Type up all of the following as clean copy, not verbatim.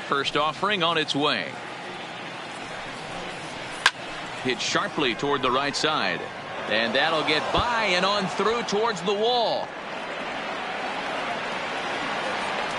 First offering on its way. Hit sharply toward the right side. And that'll get by and on through towards the wall.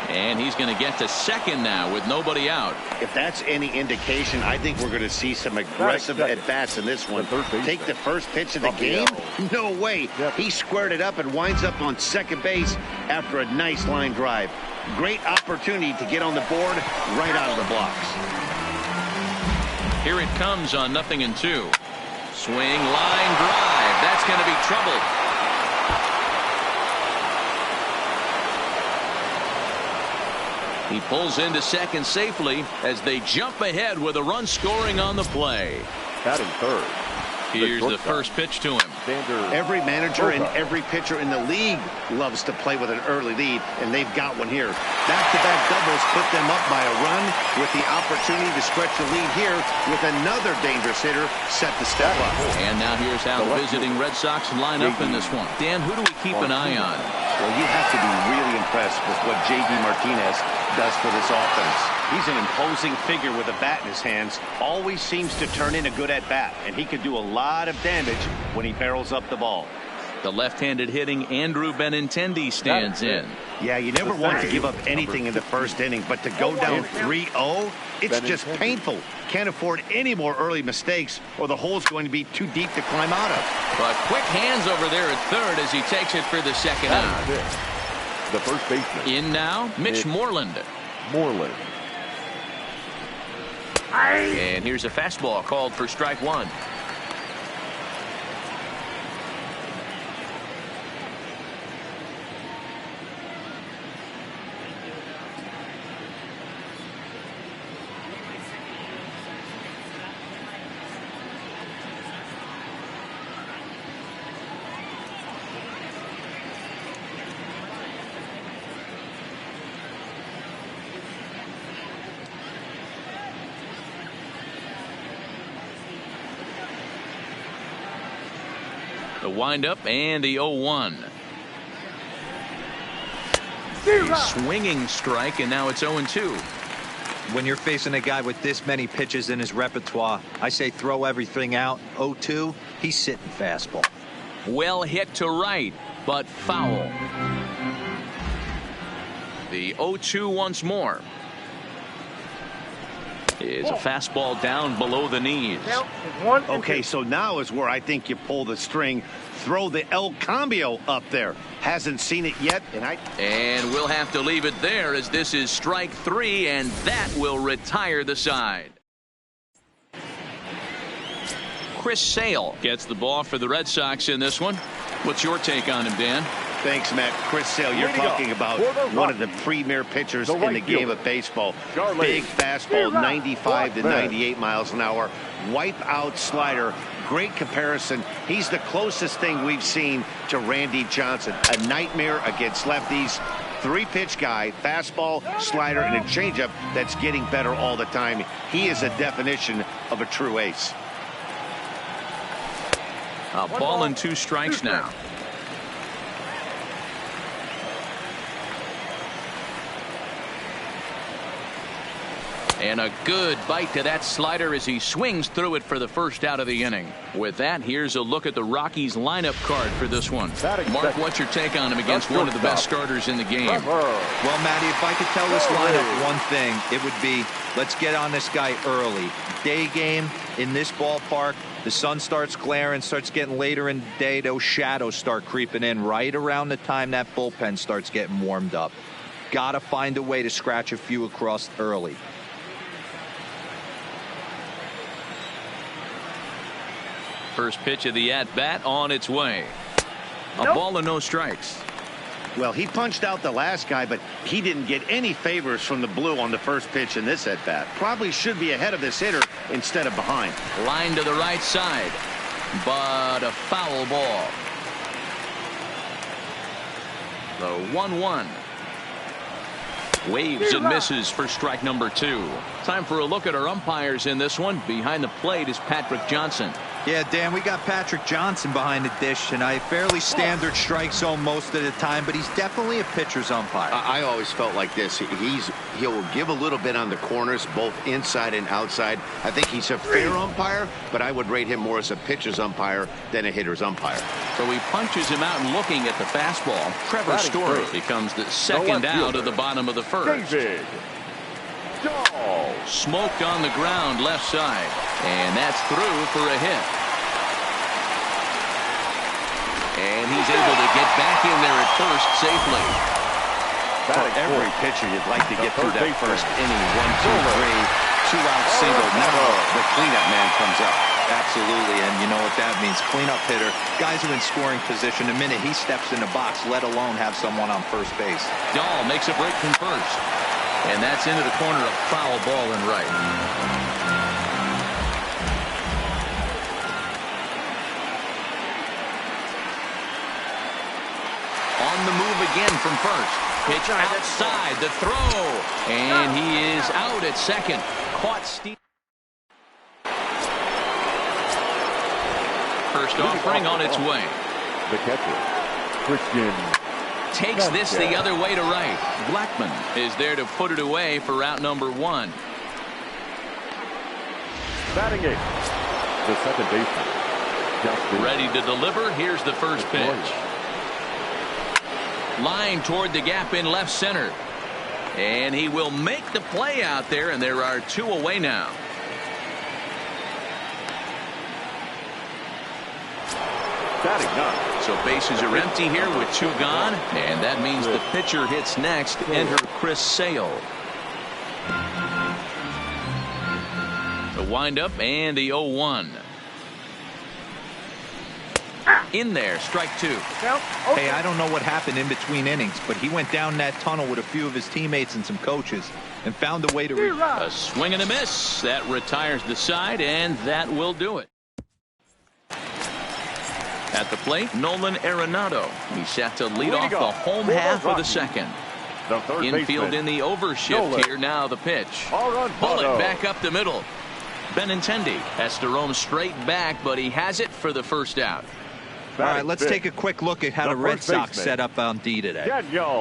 And he's going to get to second now with nobody out. If that's any indication, I think we're going to see some aggressive at-bats in this one. Take the first pitch of the game? No way. He squared it up and winds up on second base after a nice line drive. Great opportunity to get on the board right out of the blocks. Here it comes on 0-2. Swing, line drive. That's going to be trouble. He pulls into second safely as they jump ahead with a run scoring on the play. Batting third. Here's the first pitch to him. Every manager and every pitcher in the league loves to play with an early lead, and they've got one here. Back-to-back doubles put them up by a run with the opportunity to stretch the lead here with another dangerous hitter set to step up. And now here's how the visiting Red Sox line up in this one. Dan, who do we keep an eye on? Well, you have to be really impressed with what J.D. Martinez does for this offense. He's an imposing figure with a bat in his hands. Always seems to turn in a good at-bat, and he can do a lot of damage when he barrels up the ball. The left-handed hitting Andrew Benintendi stands in. Yeah, you never want to give up anything in the first inning, but to go down 3-0, it's just painful. Can't afford any more early mistakes, or the hole's going to be too deep to climb out of. But quick hands over there at third as he takes it for the second out. The first baseman. In now, Mitch Moreland. And here's a fastball called for strike one. The windup and the 0-1. A swinging strike, and now it's 0-2. When you're facing a guy with this many pitches in his repertoire, I say throw everything out. 0-2, he's sitting fastball. Well hit to right, but foul. The 0-2 once more. Is a fastball down below the knees. Okay, so now is where I think you pull the string. Throw the El Cambio up there. Hasn't seen it yet, and we'll have to leave it there as this is strike three, and that will retire the side. Chris Sale gets the ball for the Red Sox in this one. What's your take on him, Dan? Thanks, Matt. Chris Sale, you're talking about one of the premier pitchers in the game of baseball. Big fastball, 95 to 98 miles an hour. Wipe out slider. Great comparison. He's the closest thing we've seen to Randy Johnson. A nightmare against lefties. Three-pitch guy, fastball, slider, and a changeup that's getting better all the time. He is a definition of a true ace. A ball and 2 strikes now. And a good bite to that slider as he swings through it for the first out of the inning. With that, here's a look at the Rockies lineup card for this one. Mark, what's your take on him against one of the best starters in the game? Well, Matty, if I could tell this lineup one thing, it would be let's get on this guy early. Day game in this ballpark, the sun starts glaring, starts getting later in the day, those shadows start creeping in right around the time that bullpen starts getting warmed up. Got to find a way to scratch a few across early. First pitch of the at-bat on its way. A ball and no strikes. Well, he punched out the last guy, but he didn't get any favors from the blue on the first pitch in this at-bat. Probably should be ahead of this hitter instead of behind. Line to the right side, but a foul ball. The 1-1. Waves and misses for strike number 2. Time for a look at our umpires in this one. Behind the plate is Patrick Johnson. Yeah, Dan, we got Patrick Johnson behind the dish tonight. Fairly standard strike zone most of the time, but he's definitely a pitcher's umpire. I always felt like this. He'll give a little bit on the corners, both inside and outside. I think he's a fair umpire, but I would rate him more as a pitcher's umpire than a hitter's umpire. So he punches him out and looking at the fastball. Trevor Story becomes the second out of the bottom of the first. Smoked on the ground left side, and that's through for a hit. And he's able to get back in there at first safely. For every pitcher, you'd like to get through that first inning. 1, 2, 3, 2-out single. Never the cleanup man comes up. Absolutely, and you know what that means. Cleanup hitter. Guys are in scoring position the minute he steps in the box, let alone have someone on first base. Dahl makes a break from first. And that's into the corner, of foul ball and right. On the move again from first. Pitch outside, the throw. And he is out at second. Caught steam. First offering on its way. The catcher, Christian. Takes this the other way to right. Blackman is there to put it away for out number 1. Batting eighth, the second baseman. Ready to deliver. Here's the first pitch. Line toward the gap in left center. And he will make the play out there, and there are 2 away now. So bases are empty here with 2 gone, and that means the pitcher hits next. Enter Chris Sale. The windup and the 0-1. In there, strike 2. Hey, I don't know what happened in between innings, but he went down that tunnel with a few of his teammates and some coaches and found a way to... A swing and a miss. That retires the side, and that will do it. At the plate, Nolan Arenado. He's set to lead off the home half of the second. Infield in the overshift here. Now the pitch. Bullet back up the middle. Benintendi has to roam straight back, but he has it for the first out. All right, let's take a quick look at how the Red Sox set up on D today.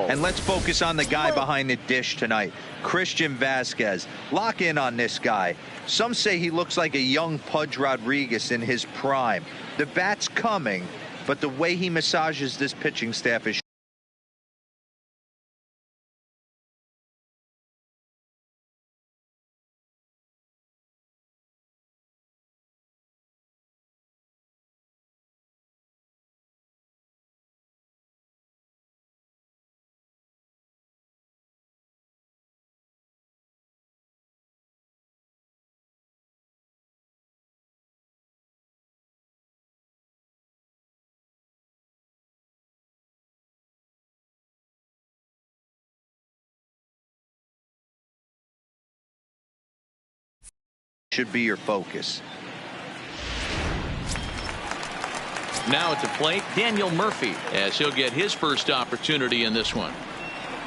And let's focus on the guy behind the dish tonight, Christian Vasquez. Lock in on this guy. Some say he looks like a young Pudge Rodriguez in his prime. The bat's coming, but the way he massages this pitching staff is... should be your focus. Now at the plate, Daniel Murphy, as he'll get his first opportunity in this one.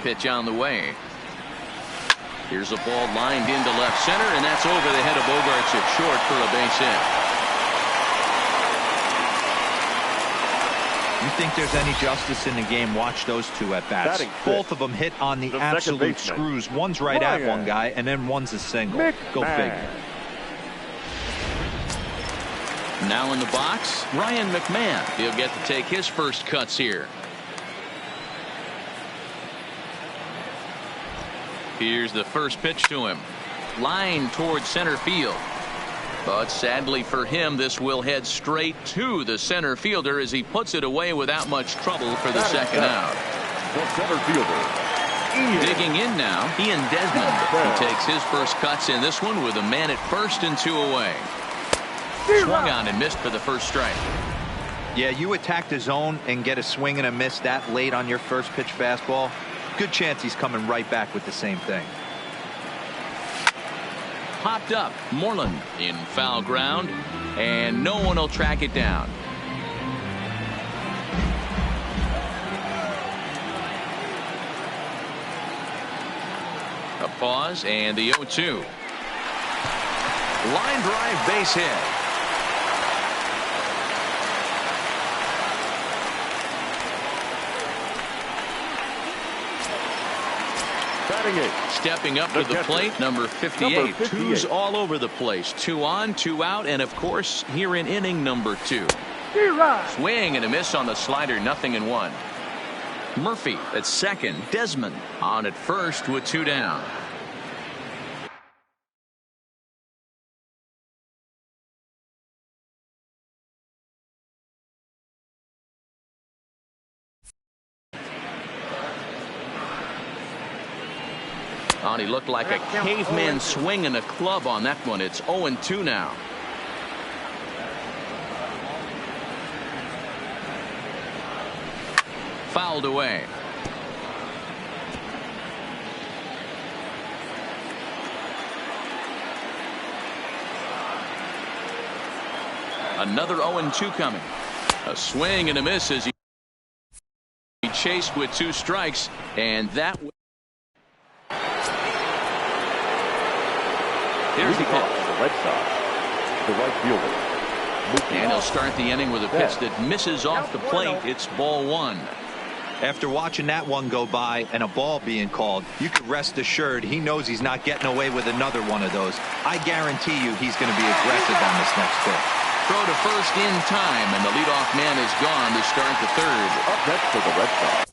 Pitch on the way. Here's a ball lined into left center, and that's over the head of Bogarts at short for a base hit. You think there's any justice in the game? Watch those 2 at bats. Both of them hit on the absolute screws. One's right at one guy, and then one's a single. Go figure. Now in the box, Ryan McMahon. He'll get to take his first cuts here. Here's the first pitch to him. Line toward center field. But sadly for him, this will head straight to the center fielder as he puts it away without much trouble for the second out. The center fielder. Digging in now, Ian Desmond. He takes his first cuts in this one with a man at first and 2 away. Swung on and missed for the first strike. Yeah, you attack the zone and get a swing and a miss that late on your first pitch fastball. Good chance he's coming right back with the same thing. Popped up. Moreland in foul ground, and no one will track it down. A pause and the 0-2. Line drive base hit. Batting eighth. Stepping up to the plate, number 58. Twos all over the place. 2 on, 2 out, and of course, here in inning number 2. Swing and a miss on the slider, 0-1. Murphy at second. Desmond on at first with 2 down. Oh, he looked like a caveman swinging a club on that one. It's 0-2 now. Fouled away. Another 0-2 coming. A swing and a miss as he chased with 2 strikes, and that. Here's the pitch. The Red Sox, the right fielder. And he'll start the inning with a pitch that misses off the plate. It's ball 1. After watching that one go by and a ball being called, you could rest assured he knows he's not getting away with another one of those. I guarantee you he's going to be aggressive on this next pitch. Throw to first in time, and the leadoff man is gone to start the 3rd. Up next for the Red Sox.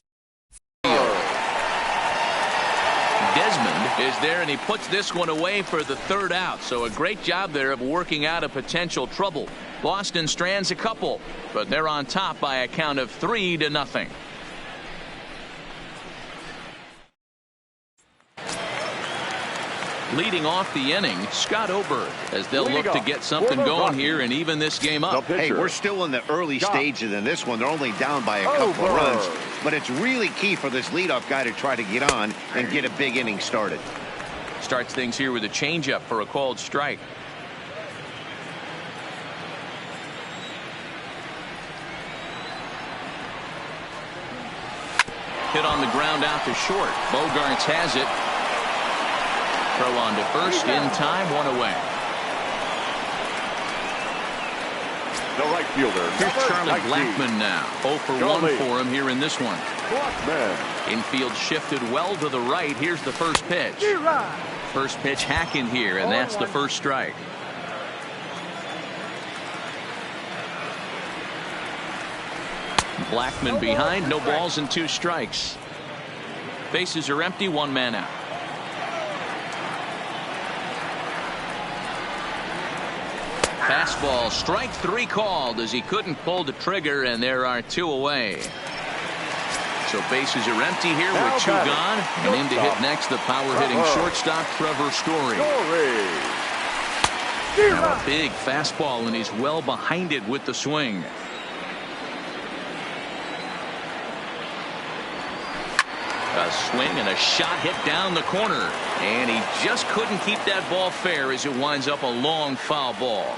Desmond is there, and he puts this one away for the 3rd out. So a great job there of working out a potential trouble. Boston strands a couple, but they're on top by a count of 3-0. Leading off the inning, Scott Oberg, as they'll look to get something going here and even this game up. Hey, we're still in the early stages in this one. They're only down by a couple of runs, but it's really key for this leadoff guy to try to get on and get a big inning started. Starts things here with a changeup for a called strike. Hit on the ground out to short. Bogarts has it. Throw on to first in time, 1 away. The right fielder. Here's Charlie Blackmon now. 0 for 1 for him here in this one. Blackmon. Infield shifted well to the right. Here's the first pitch. First pitch hacking here, and that's the first strike. Blackmon behind, no balls and 2 strikes. Bases are empty, 1 man out. Fastball, strike 3 called as he couldn't pull the trigger, and there are 2 away. So bases are empty here with 2 gone, and in to hit next the power-hitting shortstop Trevor Story. Now a big fastball, and he's well behind it with the swing. A swing and a shot hit down the corner, and he just couldn't keep that ball fair as it winds up a long foul ball.